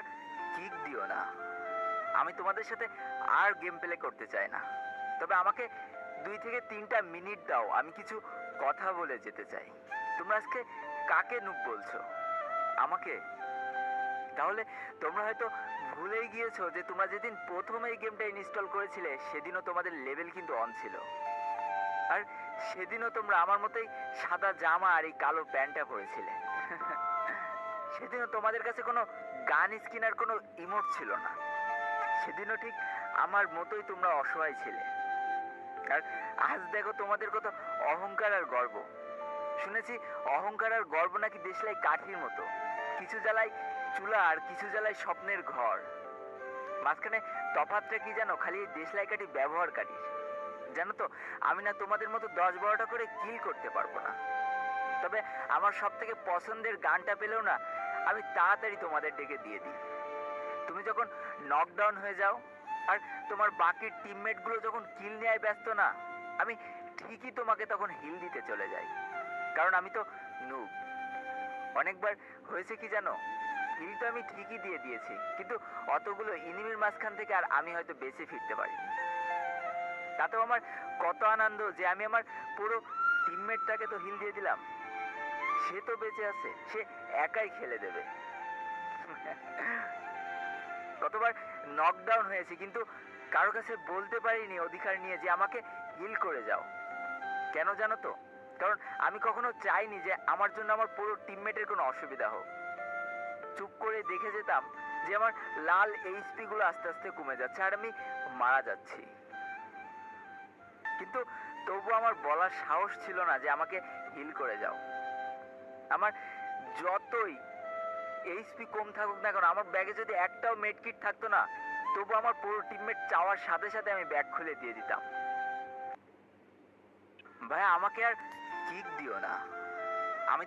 আর kick দিও না। আমি তোমাদের সাথে আর গেম প্লে করতে চাই না। তবে আমাকে 2 থেকে 3টা মিনিট দাও, আমি কিছু কথা বলে যেতে চাই। তোমরা আজকে কাকে নুব বলছো? আমাকে? তাহলে তোমরা হয়তো ভুলেই গিয়েছো যে তোমরা যেদিন প্রথম এই গেমটা ইনস্টল করেছিলে সেদিনও তোমাদের লেভেল কিন্তু অন ছিল। আর সেদিনও তোমরা আমার মতোই সাদা জামা আর এই কালো প্যান্টটা পরেছিলে। সেদিনও তোমাদের কাছে কোনো গান স্কিন আর কোনো ইমোট ছিল না। সেদিনও ঠিক আমার মতোই তোমরা অসহায় ছিলে। আর আজ দেখো তোমাদের কত অহংকার আর গর্ব। শুনেছি অহংকার আর গর্ব নাকি দেশলাই কাঠির মতো, কিছু জ্বালায় চুলা আর কিছু জ্বালায় স্বপ্নের ঘর। মাঝখানে তফাৎটা কি জানো? খালি এই দেশলাই কাঠি ব্যবহারকারী। জানো তো, আমি না তোমাদের মতো 10-12টা করে কিল করতে পারবো না। তবে আমার সব থেকে পছন্দের গানটা পেলেও না আমি তাড়াতাড়ি তোমাদের ডেকে দিয়ে দিই। তুমি যখন নকডাউন হয়ে যাও আর তোমার বাকি টিমমেটগুলো যখন কিল নেওয়ায় ব্যস্ত না, আমি ঠিকই তোমাকে তখন হিল দিতে চলে যাই। কারণ আমি তো নুব। অনেকবার হয়েছে কি জানো, হিল তো আমি ঠিকই দিয়ে দিয়েছি, কিন্তু অতগুলো ইনিমির মাঝখান থেকে আর আমি হয়তো বেঁচে ফিরতে পারিনি। তাতেও আমার কত আনন্দ যে আমি আমার পুরো টিমমেটটাকে তো হিল দিয়ে দিলাম। সে তো বেঁচে আছে, সে একাই খেলে দেবে। কতবার নকডাউন হয়েছি, কিন্তু কারো কাছে বলতে পারিনি অধিকার নিয়ে যে আমাকে হিল করে যাও। কেন জানো তো? কারণ আমি কখনো চাইনি যে আমার জন্য আমার পুরো টিমমেটের কোনো অসুবিধা হোক। চুপ করে দেখে যেতাম যে আমার লাল এইচপি গুলো আস্তে আস্তে কমে যাচ্ছে আর আমি মারা যাচ্ছি। কিন্তু তবু আমার বলার সাহস ছিল না যে আমাকে হিল করে যাও। আমার যতই এইচপি কম থাকুক না কেন, আমার ব্যাগে যদি একটাও মেডকিট থাকতো না, তবু আমার পুরো টিমমেট চাওয়ার সাথে সাথে আমি ব্যাগ খুলে দিয়ে দিতাম। ভাই আমাকে আর কিক দিও না। আমি